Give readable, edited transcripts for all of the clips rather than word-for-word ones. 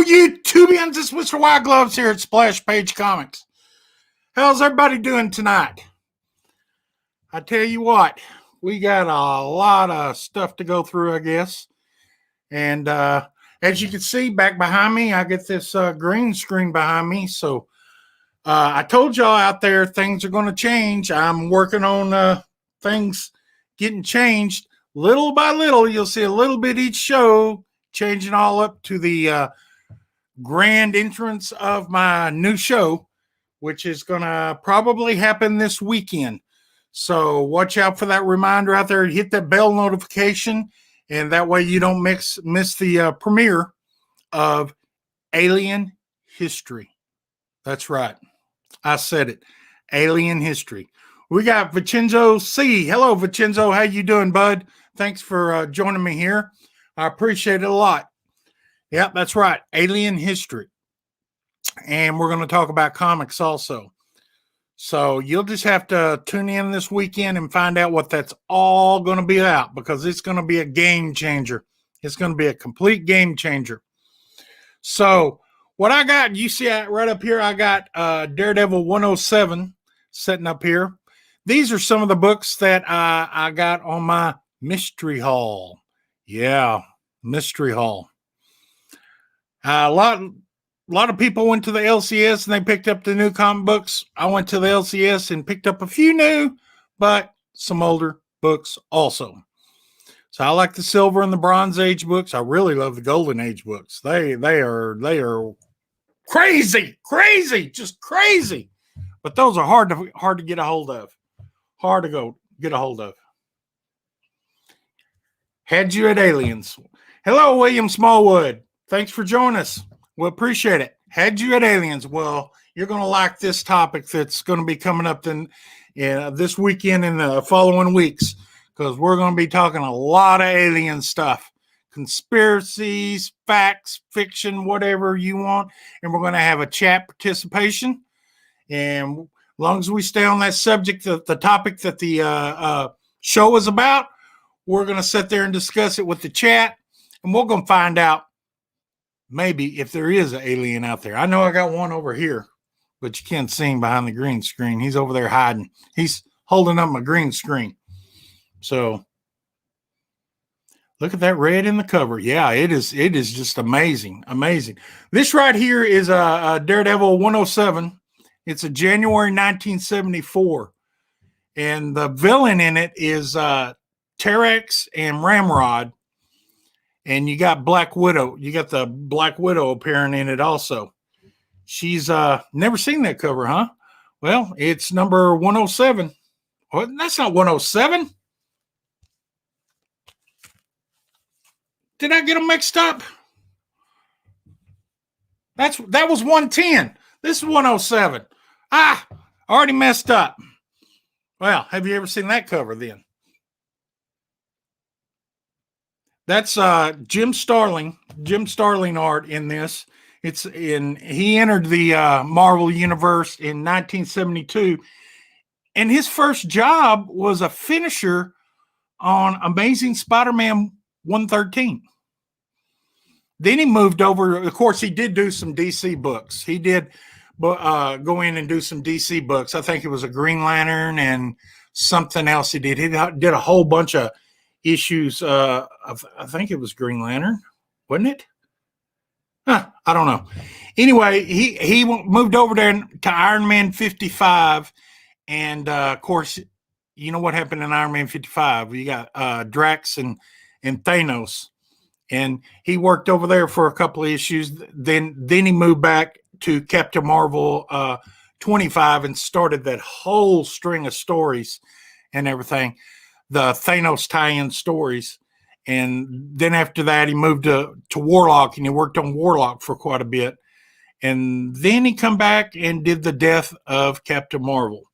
YouTubians, it's Mr. White Gloves here at Splash Page Comics. How's everybody doing tonight? I tell you what, we got a lot of stuff to go through, I guess. And as you can see back behind me, I get this green screen behind me. So I told y'all out there things are going to change. I'm working on things getting changed little by little. You'll see a little bit each show, changing all up to the grand entrance of my new show, which is going to probably happen this weekend. So watch out for that reminder out there. Hit that bell notification, and that way you don't miss the premiere of Alien History. That's right. I said it. Alien History. We got Vincenzo C. Hello, Vincenzo. How you doing, bud? Thanks for joining me here. I appreciate it a lot. Yep, that's right. Alien History. And we're going to talk about comics also. So you'll just have to tune in this weekend and find out what that's all going to be about, because it's going to be a game changer. It's going to be a complete game changer. So what I got, you see right up here, I got Daredevil 107 sitting up here. These are some of the books that I got on my mystery haul. Yeah, mystery haul. A lot of people went to the LCS and they picked up the new comic books. I went to the LCS and picked up a few new, but some older books also. So I like the Silver and the Bronze Age books. I really love the Golden Age books. They are crazy, just crazy. But those are hard to get a hold of. Hard to get a hold of. Had you at Aliens. Hello, William Smallwood. Thanks for joining us. We appreciate it. Had you at Aliens. Well, you're going to like this topic that's going to be coming up this weekend and the following weeks, because we're going to be talking a lot of alien stuff. Conspiracies, facts, fiction, whatever you want. And we're going to have a chat participation. And as long as we stay on that subject, the topic that the show is about, we're going to sit there and discuss it with the chat. And we're going to find out maybe if there is an alien out there. I know I got one over here, but you can't see him behind the green screen. He's over there hiding. He's holding up my green screen. So look at that red in the cover. Yeah, it is just amazing. Amazing. This right here is a Daredevil 107. It's a January 1974. And the villain in it is Terex and Ramrod. And you got Black Widow. You got the Black Widow appearing in it also. She's never seen that cover, huh? Well, it's number 107. Oh, that's not 107. Did I get them mixed up? That was 110. This is 107. I already messed up. Well, have you ever seen that cover then? That's Jim Starlin art in this. He entered the Marvel Universe in 1972, and his first job was a finisher on Amazing Spider-Man 113. Then he moved over. Of course, he did do some DC books. He did go in and do some DC books. I think it was a Green Lantern and something else he did. He did a whole bunch of issues. I think it was Green Lantern, wasn't it? I don't know. Anyway, he moved over there to Iron Man 55, and of course, you know what happened in Iron Man 55. You got Drax and Thanos, and he worked over there for a couple of issues. Then he moved back to Captain Marvel 25 and started that whole string of stories and everything. The Thanos tie-in stories. And then after that, he moved to Warlock, and he worked on Warlock for quite a bit. And then he come back and did the death of Captain Marvel.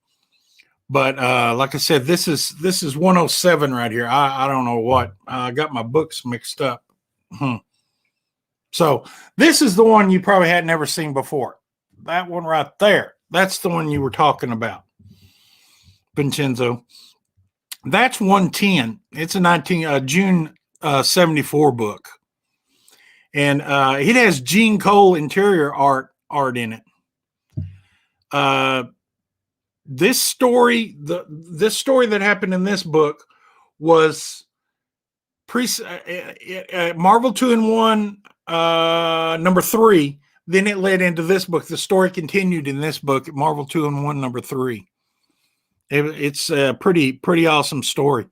But like I said, this is 107 right here. I don't know what. I got my books mixed up. So this is the one you probably had never seen before. That one right there. That's the one you were talking about, Vincenzo. That's 110. It's a June 74 book. And it has Gene Cole interior art in it. This story that happened in this book was Marvel 2-in-1 number 3. Then it led into this book. The story continued in this book, Marvel 2-in-1 number 3. It's a pretty awesome story.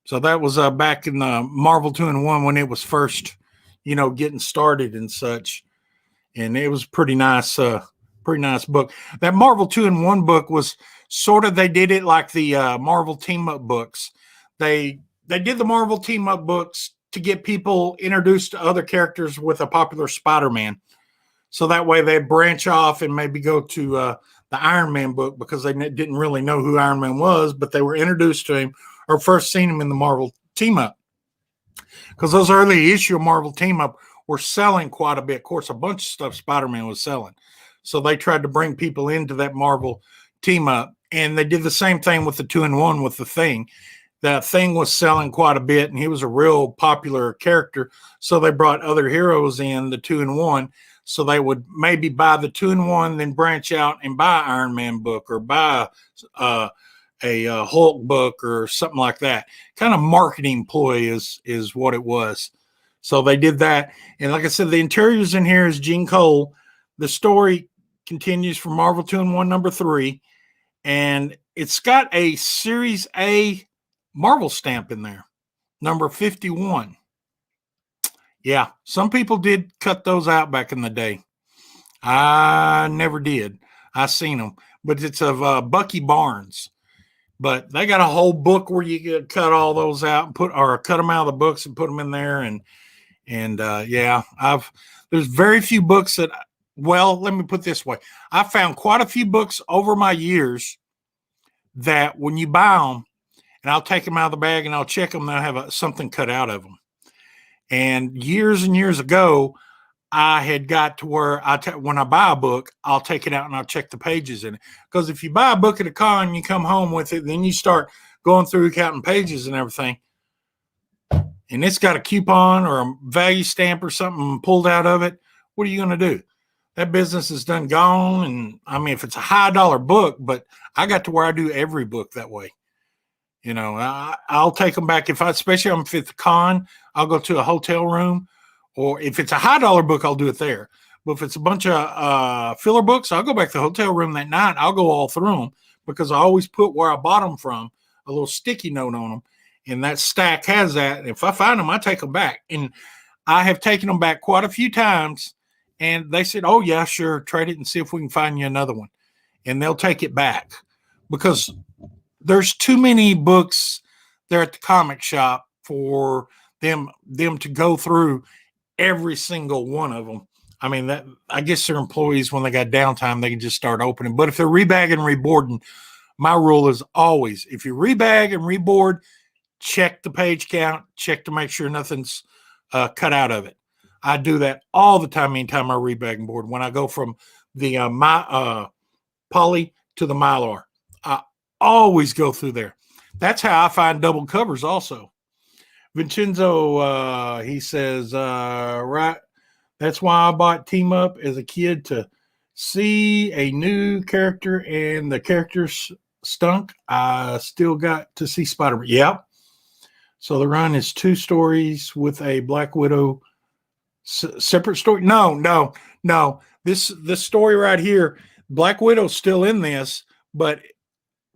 So that was back in the Marvel 2-in-1 when it was first, getting started and such. And it was pretty nice book. That Marvel 2-in-1 book was sort of, they did it like the Marvel team up books. They did the Marvel team up books to get people introduced to other characters with a popular Spider-Man. So that way they branch off and maybe go to the Iron Man book because they didn't really know who Iron Man was, but they were introduced to him or first seen him in the Marvel team up. Because those early issue of Marvel team up were selling quite a bit. Of course, a bunch of stuff Spider-Man was selling. So they tried to bring people into that Marvel team up. And they did the same thing with the 2-in-1 with the Thing. That Thing was selling quite a bit, and he was a real popular character. So they brought other heroes in the 2-in-1. So they would maybe buy the 2-in-1, then branch out and buy an Iron Man book or buy a Hulk book or something like that. Kind of marketing ploy is what it was. So they did that. And like I said, the interiors in here is Gene Cole. The story continues from Marvel 2-in-1 number 3. And it's got a Series A Marvel stamp in there, number 51. Yeah, some people did cut those out back in the day. I never did. I seen them, but it's of Bucky Barnes. But they got a whole book where you could cut all those out and cut them out of the books and put them in there. And yeah, there's very few books that. Well, let me put it this way: I found quite a few books over my years that when you buy them, and I'll take them out of the bag and I'll check them, they'll have something cut out of them. And years ago, I had got to where when I buy a book, I'll take it out and I'll check the pages in it. Because if you buy a book at a con, you come home with it, then you start going through counting pages and everything. And it's got a coupon or a value stamp or something pulled out of it. What are you going to do? That business is done gone. And I mean, if it's a high dollar book, but I got to where I do every book that way. I'll take them back especially if it's a con, I'll go to a hotel room, or if it's a high dollar book, I'll do it there. But if it's a bunch of filler books, I'll go back to the hotel room that night. I'll go all through them because I always put where I bought them from, a little sticky note on them. And that stack has that. And if I find them, I take them back. And I have taken them back quite a few times. And they said, oh, yeah, sure, trade it and see if we can find you another one. And they'll take it back because there's too many books there at the comic shop for them to go through every single one of them. I mean, I guess their employees, when they got downtime, they can just start opening. But if they're rebagging and reboarding, my rule is always, if you rebag and reboard, check the page count, check to make sure nothing's cut out of it. I do that all the time, anytime I rebag and board. When I go from the poly to the Mylar, I always go through there. That's how I find double covers also. Vincenzo, he says, right, that's why I bought Team Up as a kid, to see a new character and the characters stunk. I still got to see Spider-Man. Yep. So the run is 2 stories with a Black Widow separate story. No. This story right here, Black Widow's still in this, but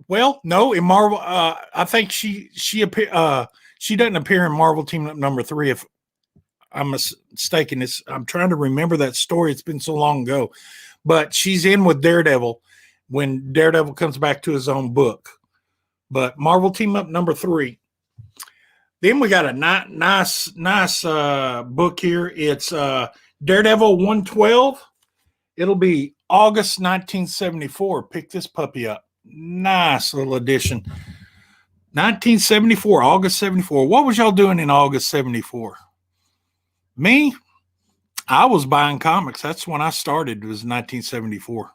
well, no, in Marvel, I think she doesn't appear in Marvel Team Up number 3. If I'm mistaken, I'm trying to remember that story. It's been so long ago, but she's in with Daredevil when Daredevil comes back to his own book. But Marvel Team Up number 3. Then we got a nice book here. It's Daredevil 112. It'll be August 1974. Pick this puppy up. Nice little edition. 1974, August 74. What was y'all doing in August 74? Me? I was buying comics. That's when I started. It was 1974.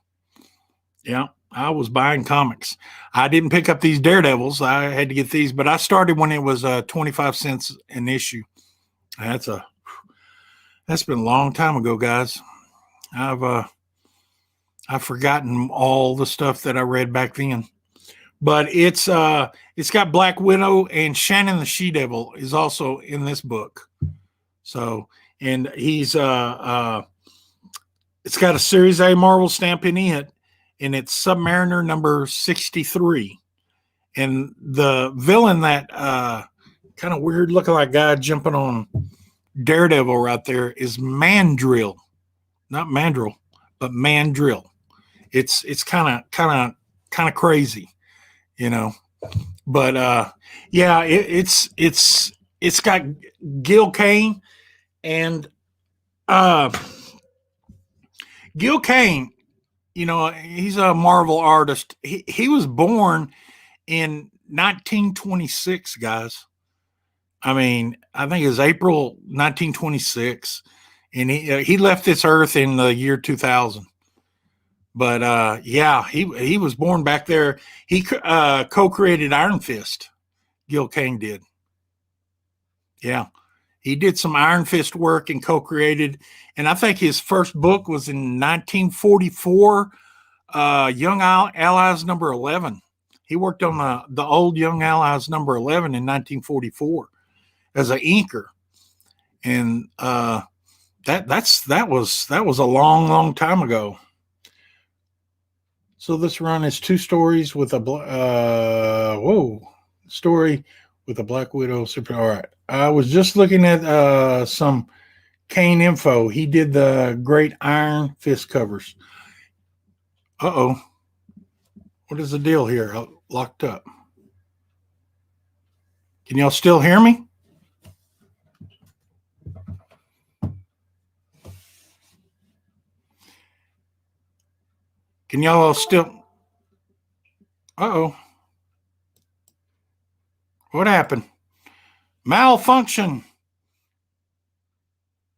Yeah, I was buying comics. I didn't pick up these Daredevils. I had to get these, but I started when it was 25 cents an issue. That's been a long time ago, guys. I've forgotten all the stuff that I read back then. But it's got Black Widow, and Shannon the She-Devil is also in this book. So, and he's it's got a Series A Marvel stamp in it, and it's Submariner number 63. And the villain, that kind of weird looking like guy jumping on Daredevil right there, is Mandrill. Not Mandrill, but Mandrill. It's kind of crazy, you know. But yeah, it's got Gil Kane, and Gil Kane, you know, he's a Marvel artist. He was born in 1926, guys. I mean, I think it was April 1926, and he left this earth in the year 2000. But yeah, he was born back there. He co-created Iron Fist. Gil Kane did. Yeah, he did some Iron Fist work and co-created. And I think his first book was in 1944, Young Allies number 11. He worked on the old Young Allies number 11 in 1944 as an inker, and that was a long time ago. So this run is 2 stories with a story with a Black Widow super. All right, I was just looking at some Kane info. He did the great Iron Fist covers. What is the deal here? Locked up. Can y'all still hear me? Can y'all still? What happened? Malfunction.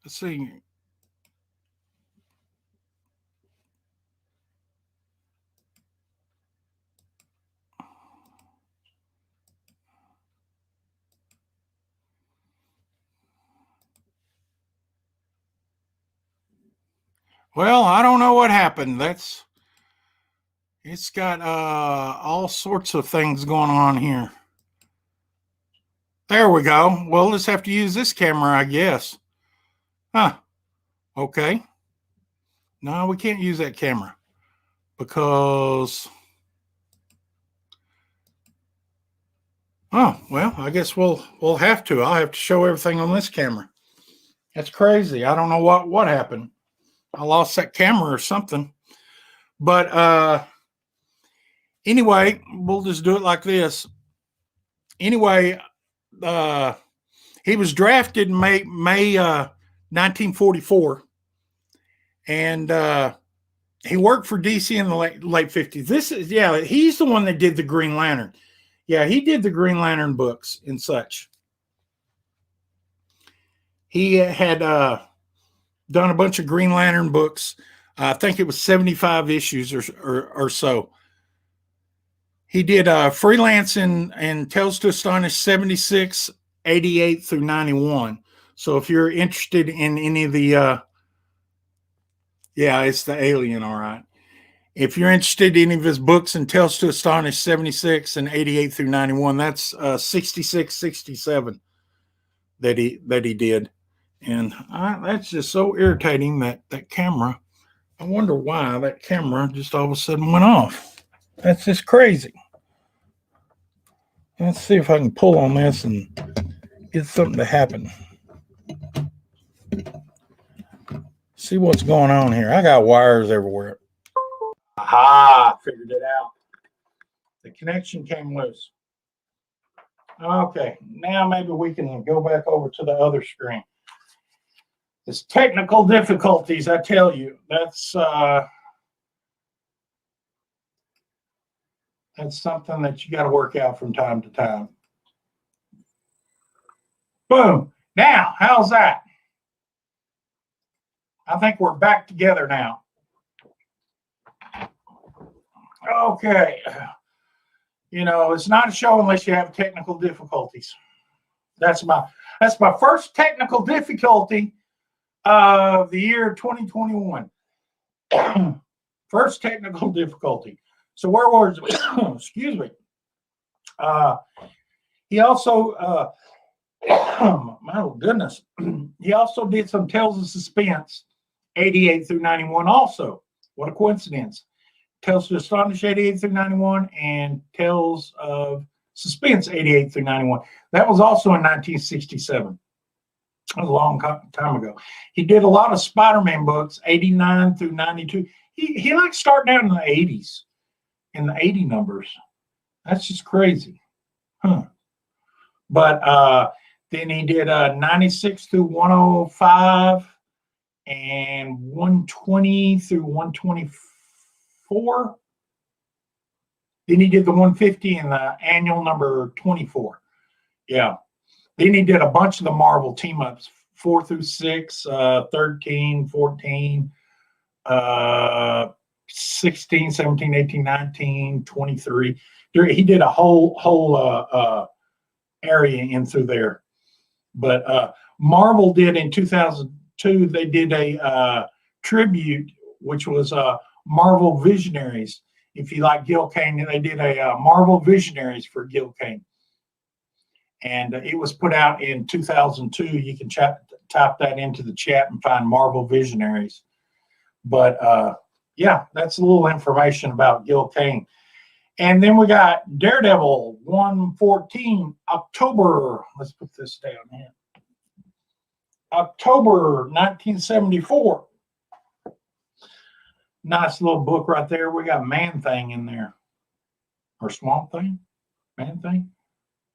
Let's see. Well, I don't know what happened. It's got all sorts of things going on here. There we go. Well, let's have to use this camera, I guess. Huh. Okay. No, we can't use that camera because... Oh, well, I guess we'll have to. I'll have to show everything on this camera. That's crazy. I don't know what happened. I lost that camera or something. But anyway, we'll just do it like this. Anyway, he was drafted in May 1944, and he worked for DC in the late 50s. He's the one that did the Green Lantern. Yeah, he did the Green Lantern books and such. He had done a bunch of Green Lantern books. I think it was 75 issues or so. He did freelance and Tales to Astonish 76, 88 through 91. So if you're interested in any of the, it's the alien, all right. If you're interested in any of his books and Tales to Astonish 76 and 88 through 91, that's 66, 67 that he did. And that's just so irritating, that camera. I wonder why that camera just all of a sudden went off. That's just crazy. Let's see if I can pull on this and get something to happen. See what's going on here. I got wires everywhere. Aha, figured it out. The connection came loose. Okay, now maybe we can go back over to the other screen. It's technical difficulties, I tell you. That's something that you got to work out from time to time. Boom. Now, how's that? I think we're back together now. Okay. You know, it's not a show unless you have technical difficulties. That's my first technical difficulty of the year 2021. First technical difficulty. So where was excuse me. He also my goodness. He also did some Tales of Suspense 88 through 91 also. What a coincidence. Tales to Astonish 88 through 91 and Tales of Suspense 88 through 91. That was also in 1967. That was a long time ago. He did a lot of Spider-Man books, 89 through 92. He likes starting out in the 80s, in the 80 numbers. That's just crazy. But then he did 96 through 105 and 120 through 124. Then he did the 150 and the annual number 24. Yeah. Then he did a bunch of the Marvel team-ups, 4 through 6, 13, 14, 16, 17, 18, 19, 23. He did a whole area in through there. But Marvel did in 2002, they did a tribute, which was Marvel Visionaries. If you like Gil Kane, they did a Marvel Visionaries for Gil Kane. And it was put out in 2002. You can type that into the chat and find Marvel Visionaries. But yeah, that's a little information about Gil Kane. And then we got Daredevil 114, October. Let's put this down here. October 1974. Nice little book right there. We got Man Thing in there. Or Swamp Thing? Man Thing?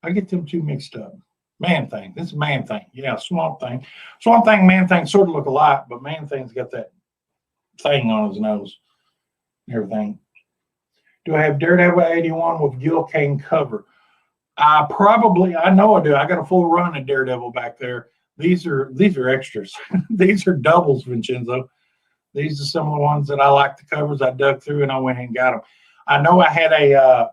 I get them two mixed up. Man Thing. This is Man Thing. Yeah, Swamp Thing. Swamp Thing, Man Thing sort of look alike, but Man Thing's got that thing on his nose and everything. Do I have Daredevil 81 with Gil Kane cover? I know I do. I got a full run of Daredevil back there. These are extras. These are doubles, Vincenzo. These are some of the ones that I like the covers. I dug through and I went and got them. I know I had a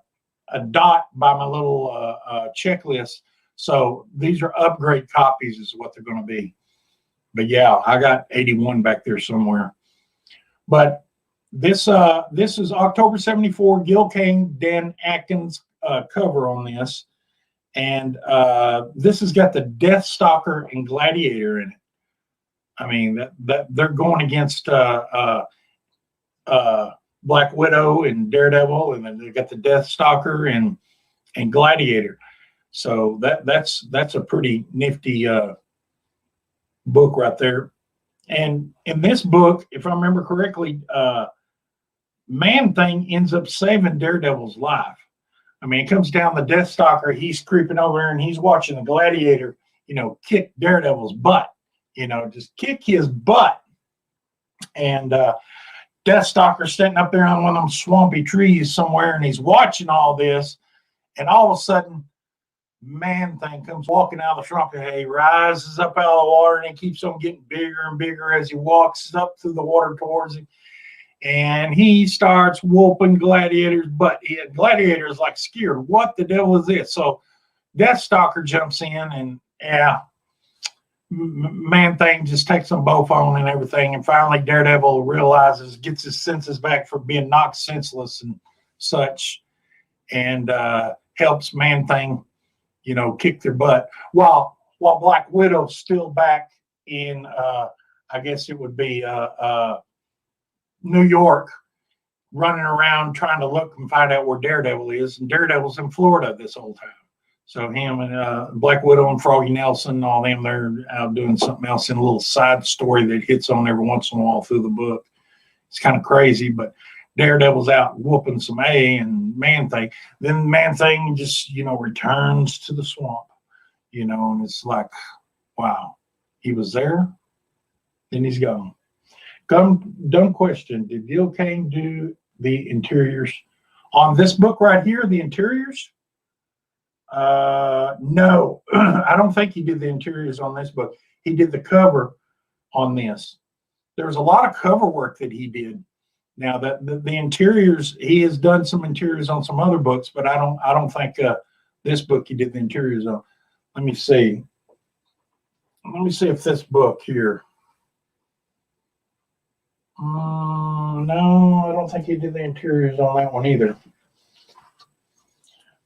dot by my little checklist. So these are upgrade copies is what they're going to be. But yeah, I got 81 back there somewhere. But this is October 74, Gil Kane, Dan Atkins cover on this. And this has got the Deathstalker and Gladiator in it. I mean, that they're going against Black Widow and Daredevil, and then they got the Deathstalker and Gladiator. So that's a pretty nifty book right there. And in this book, if I remember correctly, Man Thing ends up saving Daredevil's life. I mean, it comes down the Deathstalker. He's creeping over there and he's watching the Gladiator, kick Daredevil's butt, just kick his butt. And Deathstalker's sitting up there on one of them swampy trees somewhere and he's watching all this. And all of a sudden, Man Thing comes walking out of the swamp and he rises up out of the water and he keeps on getting bigger and bigger as he walks up through the water towards him. And he starts whooping Gladiator's butt. Gladiator's like scared. What the devil is this? So Deathstalker jumps in and Man Thing just takes them both on and everything. And finally Daredevil realizes, gets his senses back for being knocked senseless and such, and helps Man Thing, kick their butt. While Black Widow's still back in, I guess it would be New York, running around trying to look and find out where Daredevil is. And Daredevil's in Florida this whole time. So him and Black Widow and Froggy Nelson, all them, they're out doing something else in a little side story that hits on every once in a while through the book. It's kind of crazy, but Daredevil's out whooping some and Man Thing. Then Man Thing just, returns to the swamp, and it's like, wow, he was there, then he's gone. Dumb question. Did Gil Kane do the interiors on this book right here? The interiors? No, I don't think he did the interiors on this book. He did the cover on this. There's a lot of cover work that he did. Now that the interiors, he has done some interiors on some other books, but I don't think this book he did the interiors on. Let me see. Let me see if this book here. No, I don't think he did the interiors on that one either.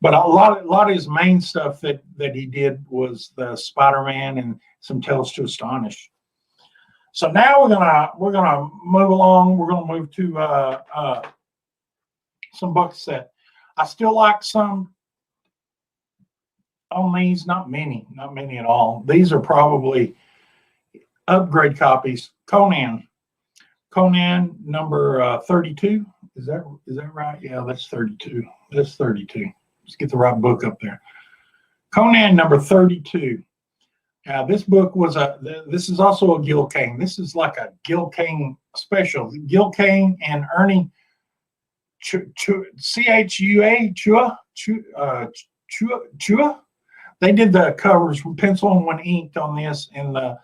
But a lot of his main stuff that he did was the Spider-Man and some Tales to Astonish. So now we're gonna move along. We're gonna move to some books that I still like some on these. Not many at all. These are probably upgrade copies. Conan number 32. Is that right? Yeah, that's 32. That's 32. Let's get the right book up there. Conan number 32. Now, this book was this is also a Gil Kane. This is like a Gil Kane special. Gil Kane and Ernie Chua. They did the covers with pencil and one inked on this in the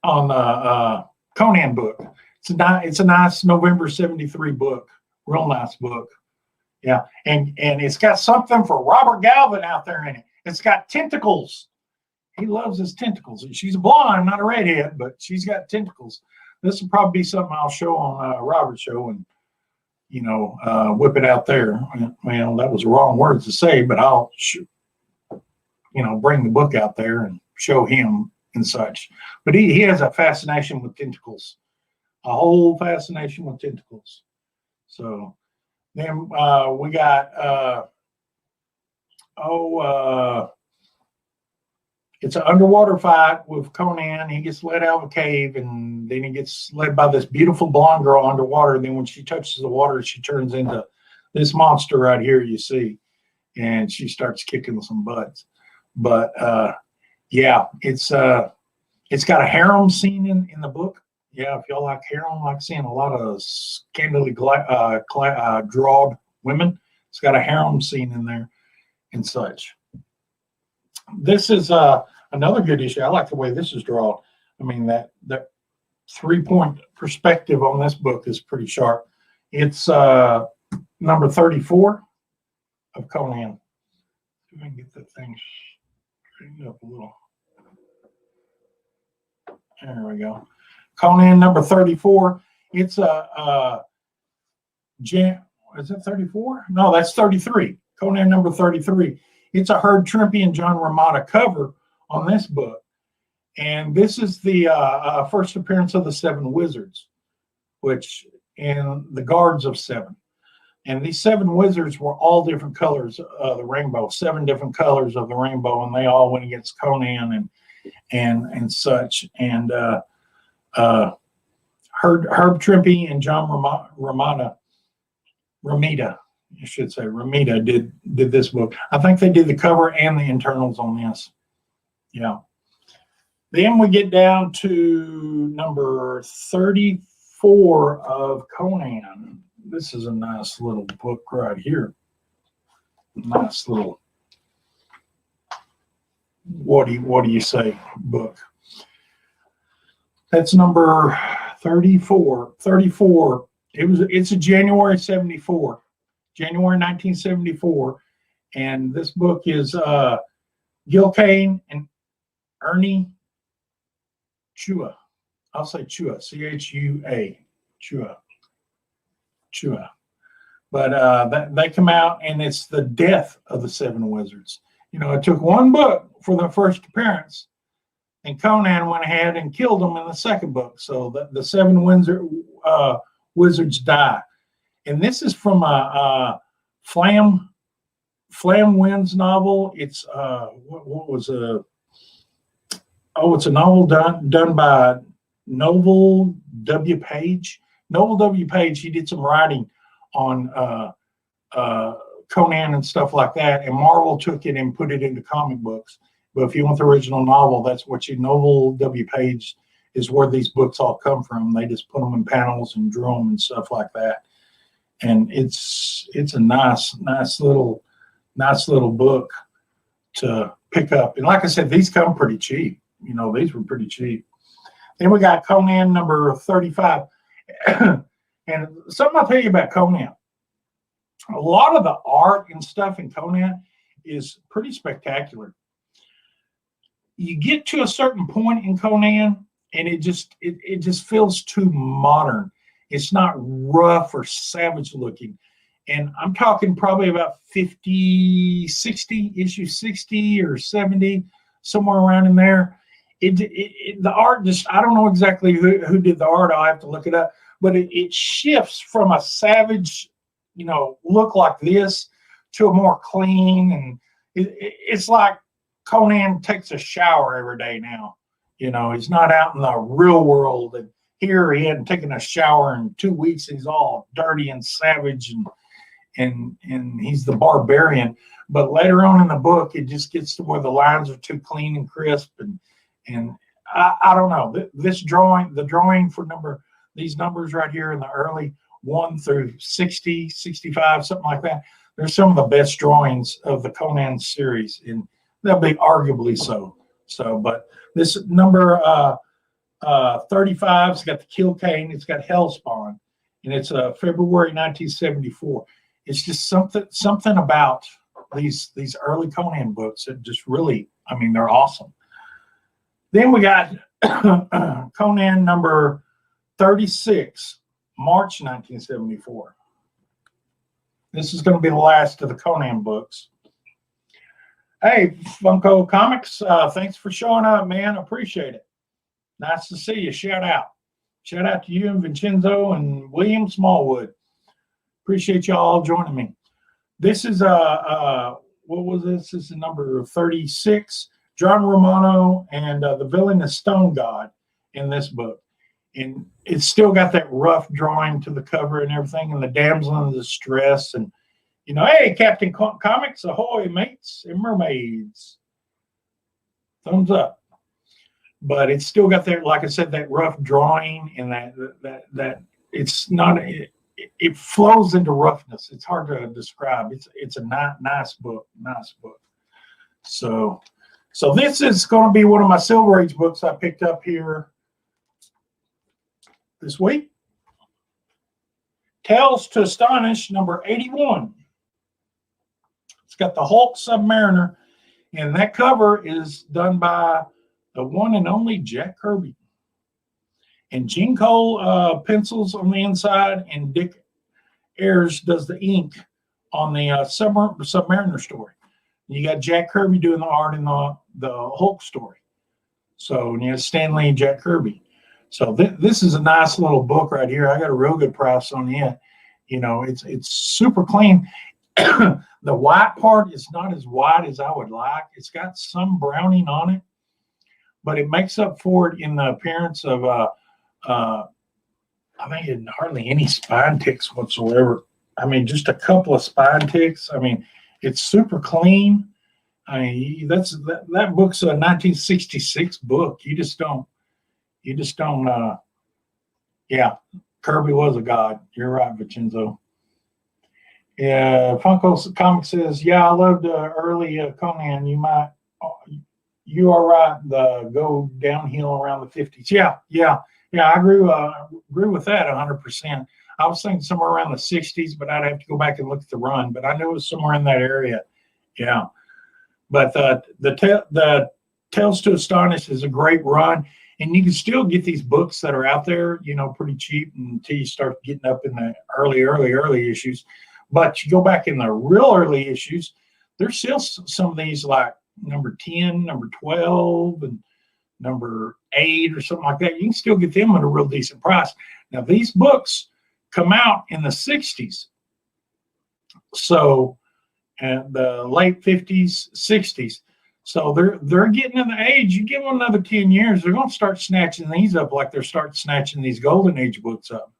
on the Conan book. It's a nice November '73 book. Real nice book. Yeah, and it's got something for Robert Galvin out there in it. It's got tentacles. He loves his tentacles. She's a blonde, not a redhead, but she's got tentacles. This will probably be something I'll show on Robert's show and, whip it out there. Well, that was the wrong words to say, but I'll, bring the book out there and show him and such. But he has a fascination with tentacles, a whole fascination with tentacles. So then we got, it's an underwater fight with Conan. He gets led out of a cave, and then he gets led by this beautiful blonde girl underwater. And then when she touches the water, she turns into this monster right here, you see, and she starts kicking some butts. But yeah, it's got a harem scene in the book. Yeah, if y'all like harem, like seeing a lot of scantily drawed women, it's got a harem scene in there and such. This is another good issue. I like the way this is drawn. I mean, that 3-point perspective on this book is pretty sharp. It's number 34 of Conan. See if I can get that thing straightened up a little. There we go. Conan number 34. It's is it 34? No, that's 33. Conan number 33. It's a Herb Trimpe and John Romita cover on this book. And this is the first appearance of the Seven Wizards, which in the Guards of Seven. And these seven wizards were all different colors of the rainbow, 7 different colors of the rainbow, and they all went against Conan and such. And Herb Trimpe and John Romita, I should say, Romita did this book. I think they did the cover and the internals on this. Yeah. Then we get down to number 34 of Conan. This is a nice little book right here. Nice little, what do you say, book. That's number 34. 34. It's a January 74. January 1974, and this book is Gil Kane and Ernie Chua. I'll say Chua, C-H-U-A, Chua. But they come out, and it's the death of the Seven Wizards. It took one book for the first appearance, and Conan went ahead and killed them in the second book. So the Seven Wizards die. And this is from a Flam Winds novel. It's it's a novel done by Novel W. Page. Novel W. Page, he did some writing on Conan and stuff like that, and Marvel took it and put it into comic books. But if you want the original novel, that's what Novel W. Page is where these books all come from. They just put them in panels and drew them and stuff like that. And it's a nice little book to pick up. And like I said, these come pretty cheap. These were pretty cheap. Then we got Conan number 35. And something I'll tell you about Conan. A lot of the art and stuff in Conan is pretty spectacular. You get to a certain point in Conan, and it just feels too modern. It's not rough or savage looking. And I'm talking probably about 50, 60, issue 60 or 70, somewhere around in there. The art just, I don't know exactly who did the art. I'll have to look it up. But it shifts from a savage, look like this to a more clean. And it's like Conan takes a shower every day now. He's not out in the real world. And here he hadn't taken a shower in 2 weeks. He's all dirty and savage and he's the barbarian. But later on in the book, it just gets to where the lines are too clean and crisp. And I don't know. This drawing, the drawing for these numbers right here in the early 1 through 60, 65, something like that, they're some of the best drawings of the Conan series, and they'll be arguably so. But this number 35's got the Kill Kane, it's got Hellspawn, and it's February 1974. It's just something about these early Conan books that just really, they're awesome. Then we got Conan number 36, March 1974. This is going to be the last of the Conan books. Hey, Funko Comics, thanks for showing up, man. Appreciate it. Nice to see you. Shout out. Shout out to you and Vincenzo and William Smallwood. Appreciate y'all all joining me. This is what was this? This is number 36. John Romano and the villain is Stone God in this book. And it's still got that rough drawing to the cover and everything, and the damsel in distress. And, hey, Captain Comics, ahoy, mates and mermaids. Thumbs up. But it's still got that, like I said, that rough drawing, and that it's not, it flows into roughness. It's hard to describe. It's a nice book. So this is going to be one of my Silver Age books I picked up here this week. Tales to Astonish, number 81. It's got the Hulk Submariner, and that cover is done by the one and only Jack Kirby. And Gene Cole pencils on the inside, and Dick Ayers does the ink on the Submariner story. You got Jack Kirby doing the art in the Hulk story. So Stanley and Jack Kirby. So this is a nice little book right here. I got a real good price on it. It's super clean. The white part is not as white as I would like. It's got some browning on it, but it makes up for it in the appearance of I think hardly any spine ticks whatsoever. Just a couple of spine ticks. It's super clean. That book's a 1966 book. You just don't. Yeah, Kirby was a god. You're right, Vincenzo. Yeah, Funko Comics says, yeah, I loved early Conan. You are right. The go downhill around the 50s. Yeah. I agree with that 100%. I was thinking somewhere around the 60s, but I'd have to go back and look at the run. But I knew it was somewhere in that area. Yeah. But the Tales to Astonish is a great run. And you can still get these books that are out there, pretty cheap until you start getting up in the early issues. But you go back in the real early issues, there's still some of these like number 10, number 12, and number 8 or something like that. You can still get them at a real decent price. Now, these books come out in the 60s. So, and the late 50s, 60s. So they're getting in the age. You give them another 10 years, they're going to start snatching these up like they're starting snatching these Golden Age books up.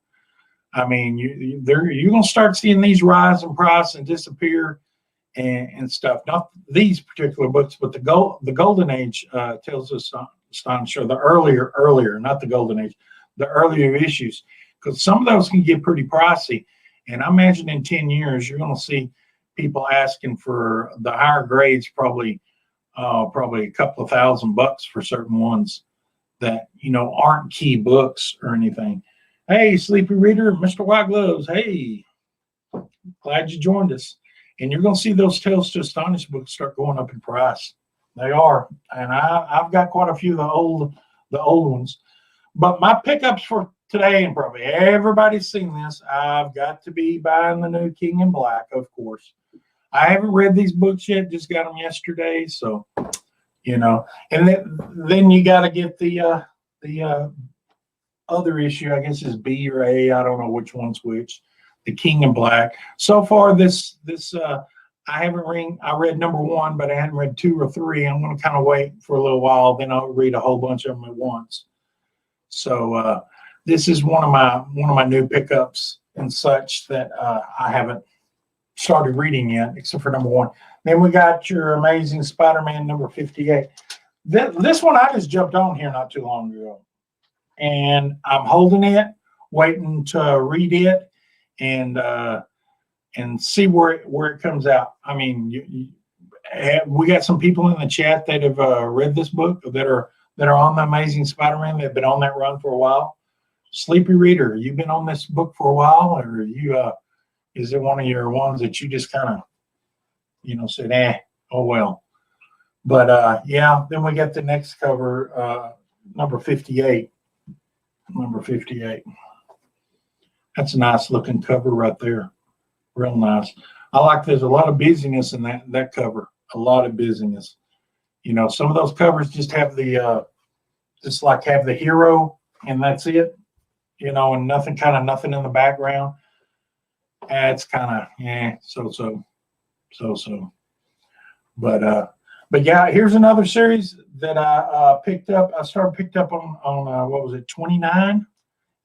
You're going to start seeing these rise in price and disappear and stuff. Not these particular books, but the Golden Age Tales of Astonish, or the earlier, not the Golden Age, the earlier issues, because some of those can get pretty pricey. And I imagine in 10 years, you're going to see people asking for the higher grades, probably a couple of $1,000 for certain ones that, aren't key books or anything. Hey, Sleepy Reader, Mr. White Gloves. Hey, glad you joined us. And you're going to see those Tales to Astonish books start going up in price. They are. And I've got quite a few of the old ones. But my pickups for today, and probably everybody's seen this, I've got to be buying the new King in Black, of course. I haven't read these books yet, just got them yesterday. So, and then you got to get the other issue, I guess is B or A. I don't know which one's which. The King in Black. So far, this I read number 1, but I hadn't read 2 or 3. I'm going to kind of wait for a little while, then I'll read a whole bunch of them at once. So this is one of my new pickups and such that I haven't started reading yet, except for number 1. Then we got your Amazing Spider-Man number 58. This one I just jumped on here not too long ago, and I'm holding it, waiting to read it, and see where it comes out. I mean, we got some people in the chat that have read this book that are on the Amazing Spider-Man. They've been on that run for a while. Sleepy reader, you've been on this book for a while, or is it one of your ones that you just kind of, said, oh well. But yeah, then we get the next cover, number 58. Number 58. That's a nice looking cover right there. Real nice. I like there's a lot of busyness in that cover. A lot of busyness. Some of those covers just have the have the hero and that's it. And nothing in the background. It's kind of so. But yeah, here's another series that I picked up. I picked up on what was it, 29?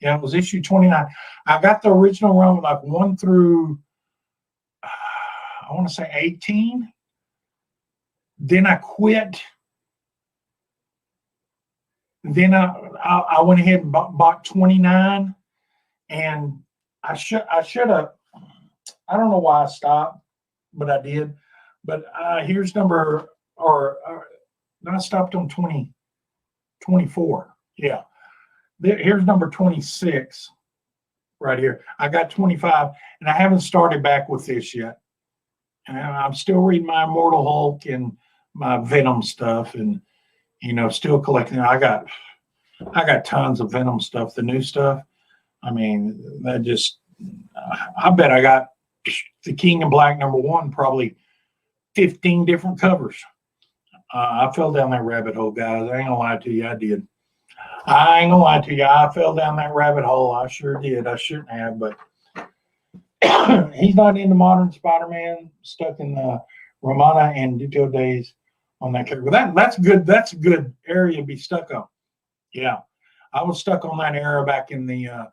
Yeah, it was issue 29. I got the original run with like 1 through I want to say 18. Then I quit. Then I went ahead and bought 29, and I should have. I don't know why I stopped, but I did. But here's number, I stopped on 24. Yeah. Here's number 26 right here. I got 25, and I haven't started back with this yet. And I'm still reading my Immortal Hulk and my Venom stuff, and still collecting. I got tons of Venom stuff, the new stuff. I mean, I bet I got the King in Black number 1, probably 15 different covers. I fell down that rabbit hole, guys. I ain't gonna lie to you, I did. I ain't gonna lie to you, I fell down that rabbit hole. I sure did. I shouldn't have, but he's not into Modern Spider-Man, stuck in the Romana and Ditto days on that cover. That's good. That's a good area to be stuck on. Yeah, I was stuck on that era back in the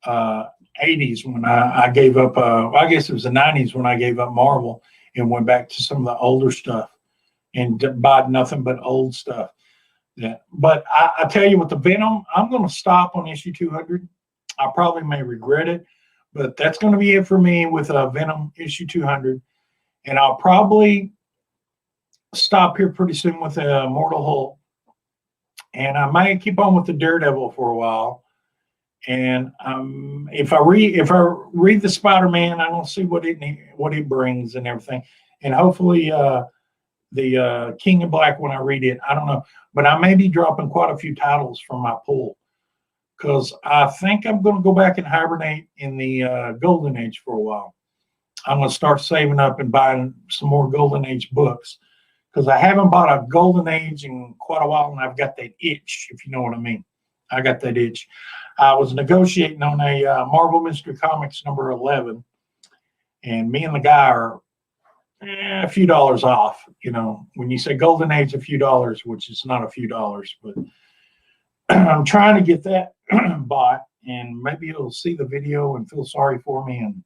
80s when I gave up. I guess it was the 90s when I gave up Marvel and went back to some of the older stuff and bought nothing but old stuff. Yeah, but I tell you, with the Venom, I'm going to stop on issue 200. I probably may regret it, but that's going to be it for me with Venom issue 200. And I'll probably stop here pretty soon with Immortal Hulk. And I might keep on with the Daredevil for a while. And if I read the Spider-Man, I'm going to see what it brings and everything. And hopefully the King in Black, when I read it, I don't know. But I may be dropping quite a few titles from my pool, because I think I'm going to go back and hibernate in the Golden Age for a while. I'm going to start saving up and buying some more Golden Age books, because I haven't bought a Golden Age in quite a while, and I've got that itch, if you know what I mean. I got that itch. I was negotiating on a Marvel Mystery Comics number 11, and me and the guy are a few dollars off. When you say Golden Age, a few dollars, which is not a few dollars, but I'm trying to get that bought, and maybe it'll see the video and feel sorry for me and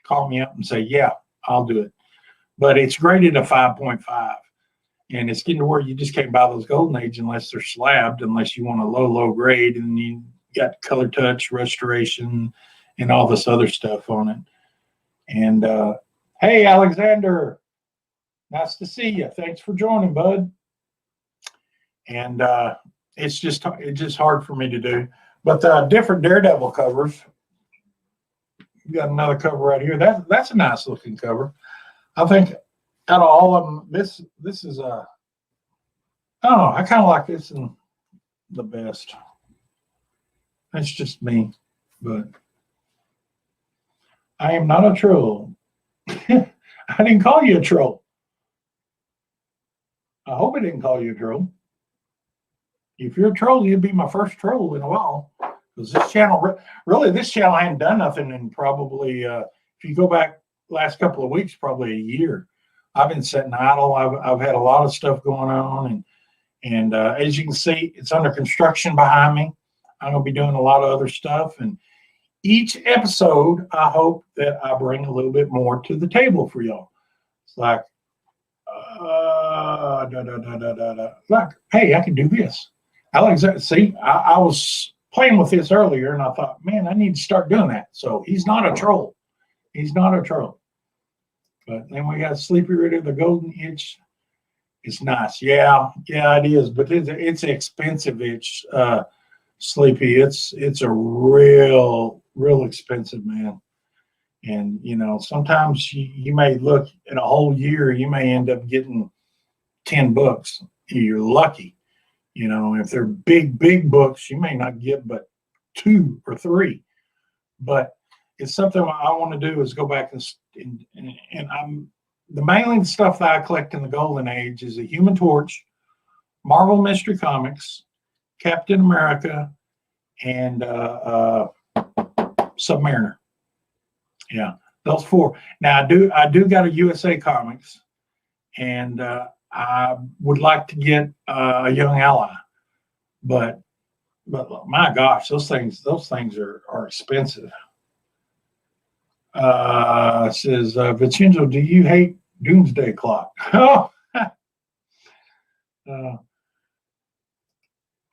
call me up and say, yeah, I'll do it. But it's graded a 5.5, and it's getting to where you just can't buy those Golden Age unless they're slabbed, unless you want a low grade, and you got color touch, restoration, and all this other stuff on it. And hey, Alexander, nice to see you. Thanks for joining, bud. And it's just hard for me to do. But different Daredevil covers. We got another cover right here. That's a nice looking cover. I think out of all of them, this is I don't know. I kind of like this one the best. That's just me. But I am not a troll. I didn't call you a troll. I hope I didn't call you a troll. If you're a troll, you'd be my first troll in a while. Because this channel, really, this channel hadn't done nothing in probably, if you go back last couple of weeks, probably a year. I've been sitting idle. I've had a lot of stuff going on. And as you can see, it's under construction behind me. I'm going to be doing a lot of other stuff. And each episode, I hope that I bring a little bit more to the table for y'all. It's like, like, hey, I can do this. See, I was playing with this earlier, and I thought, man, I need to start doing that. So he's not a troll. He's not a troll. But then we got Sleepy Ritter, the Golden Itch. It's nice. Yeah, it is. But it's an expensive itch, Sleepy. It's a real expensive, man. And, you know, sometimes you may look in a whole year, you may end up getting 10 books. You're lucky. You know, if they're big books, you may not get but 2 or 3. But it's something I want to do is go back and I'm mainly the stuff that I collect in the Golden Age is the Human Torch, Marvel Mystery Comics, Captain America, and Submariner. Yeah, those 4. Now I do got a USA Comics, and I would like to get a Young Ally, but my gosh, those things are expensive. Says Vincenzo, do you hate Doomsday Clock? Oh,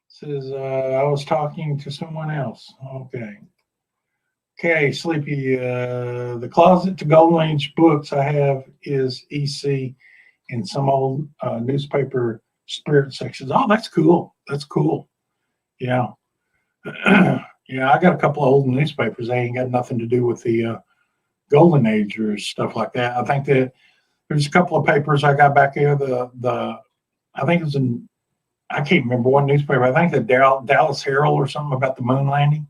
says I was talking to someone else. Okay, Sleepy. The closet to Golden Age books I have is EC and some old newspaper spirit sections. Oh, that's cool. That's cool. Yeah. Yeah, I got a couple of old newspapers. They ain't got nothing to do with the Golden Age or stuff like that. I think that there's a couple of papers I got back there. I think it was I can't remember what newspaper. I think the Dallas Herald or something about the moon landing.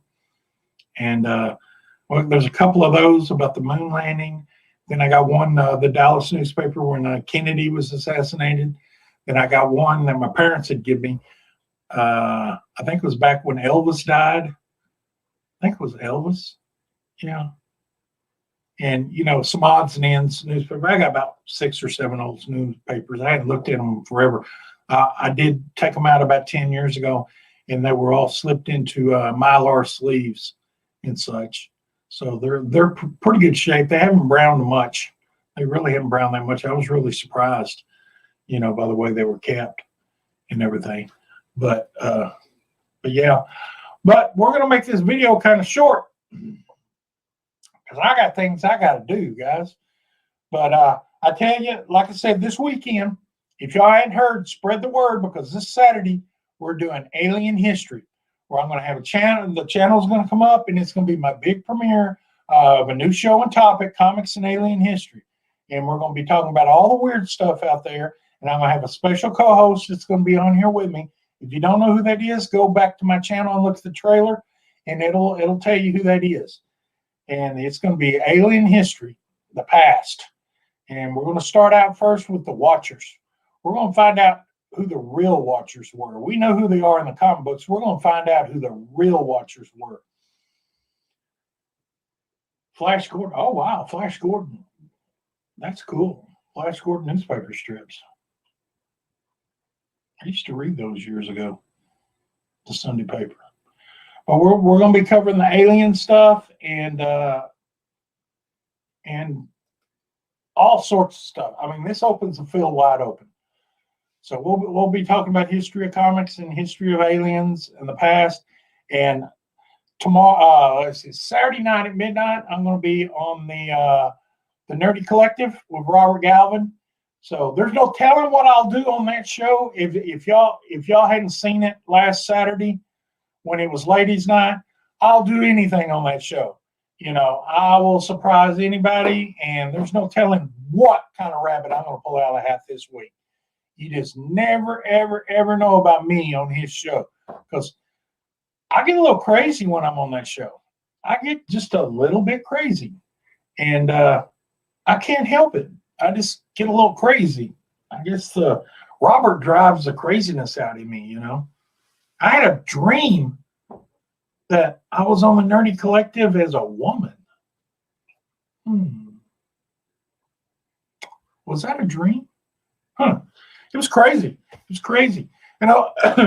And well, there's a couple of those about the moon landing. Then I got one, the Dallas newspaper when Kennedy was assassinated. Then I got one that my parents had given me. I think it was back when Elvis died. I think it was Elvis. Yeah. And, you know, some odds and ends newspaper. I got about 6 or 7 old newspapers. I hadn't looked at them forever. I did take them out about 10 years ago, and they were all slipped into Mylar sleeves and such. So they're pretty good shape. They haven't browned much. They really haven't browned that much. I was really surprised, you know, by the way they were kept and everything. But yeah. But we're gonna make this video kind of short because I got things I got to do, guys. But I tell you, like I said, this weekend, if y'all hadn't heard, spread the word, because this Saturday we're doing Alien History, where I'm going to have a channel. The channel's going to come up, and it's going to be my big premiere of a new show and topic, Comics and Alien History. And we're going to be talking about all the weird stuff out there. And I'm going to have a special co-host that's going to be on here with me. If you don't know who that is, go back to my channel and look at the trailer, and it'll tell you who that is. And it's going to be Alien History, the past. And we're going to start out first with the Watchers. We're going to find out who the real Watchers were. We know who they are in the comic books. We're going to find out who the real Watchers were. Flash Gordon. Oh, wow. Flash Gordon. That's cool. Flash Gordon newspaper strips. I used to read those years ago. The Sunday paper. But we're going to be covering the alien stuff and all sorts of stuff. I mean, this opens the field wide open. So we'll be talking about history of comics and history of aliens in the past. And tomorrow, Saturday night at midnight, I'm going to be on the Nerdy Collective with Robert Galvin. So there's no telling what I'll do on that show. If y'all hadn't seen it last Saturday when it was Ladies' Night, I'll do anything on that show. You know, I will surprise anybody, and there's no telling what kind of rabbit I'm going to pull out of the hat this week. You just never, ever, ever know about me on his show, because I get a little crazy when I'm on that show. I get just a little bit crazy, and I can't help it. I just get a little crazy. I guess Robert drives the craziness out of me. I had a dream that I was on the Nerdy Collective as a woman. Was that a dream? Huh. It was crazy. It was crazy.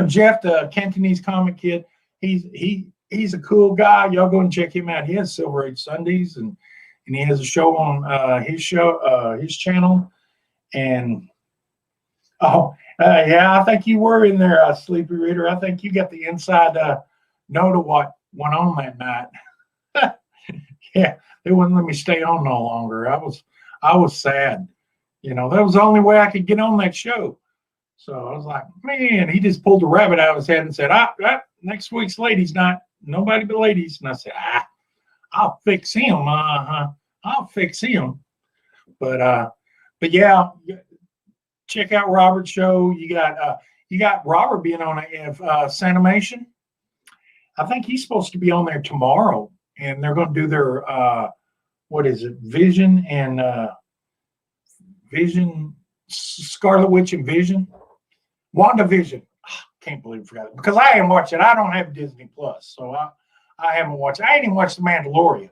Jeff, the Cantonese comic kid, he's a cool guy. Y'all go and check him out. He has Silver Age Sundays, and he has a show on his channel. And yeah, I think you were in there, Sleepy Reader. I think you got the inside note of what went on that night. Yeah, they wouldn't let me stay on no longer. I was sad. That was the only way I could get on that show. So I was like, man, he just pulled the rabbit out of his head and said, next week's ladies' night, nobody but ladies. And I said, I'll fix him. I'll fix him. But yeah, check out Robert's show. You got Robert being on Sanimation. I think he's supposed to be on there tomorrow, and they're going to do their Vision and Vision, Scarlet Witch and Vision, WandaVision. Can't believe I forgot it because I haven't watched it. I don't have Disney Plus, so I haven't watched it. I ain't even watched The Mandalorian.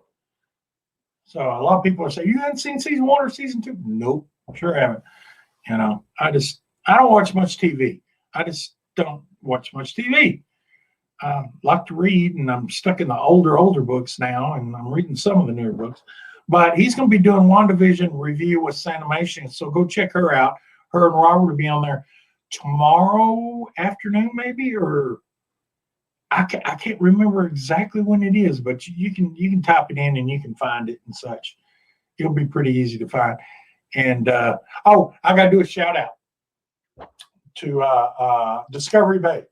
So a lot of people are saying, you haven't seen season 1 or season 2? Nope, sure haven't. I don't watch much TV. I just don't watch much TV. I like to read, and I'm stuck in the older books now, and I'm reading some of the newer books. But he's going to be doing WandaVision review with Sanimation, so go check her out. Her and Robert will be on there tomorrow afternoon, maybe, or I can't remember exactly when it is, but you can type it in and you can find it and such. It'll be pretty easy to find. And I got to do a shout out to Discovery Bay.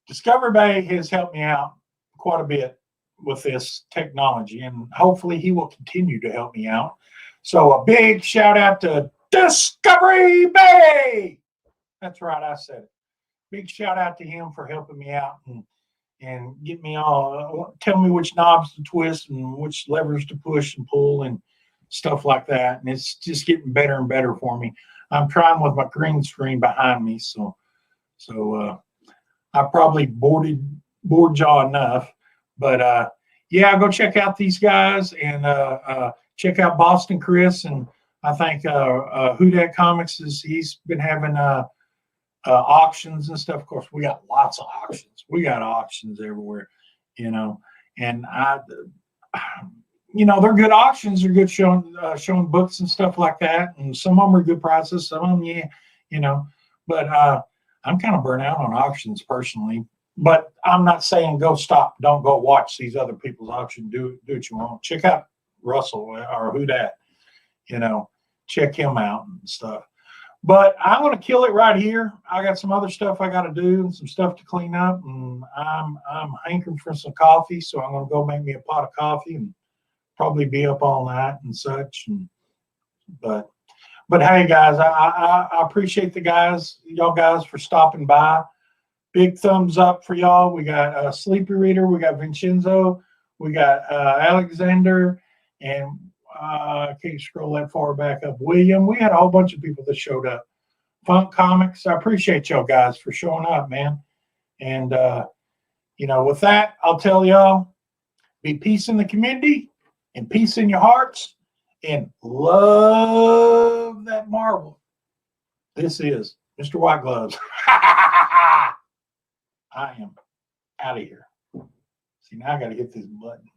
Discovery Bay has helped me out quite a bit with this technology, and hopefully he will continue to help me out. So a big shout out to Discovery Bay. That's right, I said it. Big shout out to him for helping me out and get me all, tell me which knobs to twist and which levers to push and pull and stuff like that. And it's just getting better and better for me. I'm trying with my green screen behind me, so I probably bored y'all enough. But yeah, go check out these guys and check out Boston Chris. And I think Who Dat Comics he's been having auctions and stuff. Of course, we got lots of auctions. We got auctions everywhere, and they're good auctions. They're good showing books and stuff like that. And some of them are good prices. Some of them, but I'm kind of burnt out on auctions personally. But I'm not saying don't go watch these other people's auction. Do what you want. Check out Russell or Who Dat, check him out and stuff. But I'm going to kill it right here. I got some other stuff I got to do and some stuff to clean up. And I'm hankering for some coffee, so I'm going to go make me a pot of coffee and probably be up all night and such. But hey, guys, I appreciate y'all guys for stopping by. Big thumbs up for y'all. We got Sleepy Reader. We got Vincenzo. We got Alexander. And I can't scroll that far back up. William. We had a whole bunch of people that showed up. Funk Comics. I appreciate y'all guys for showing up, man. And, with that, I'll tell y'all, be peace in the community and peace in your hearts and love that Marvel. This is Mr. White Gloves. I am out of here. See, now I got to hit this button.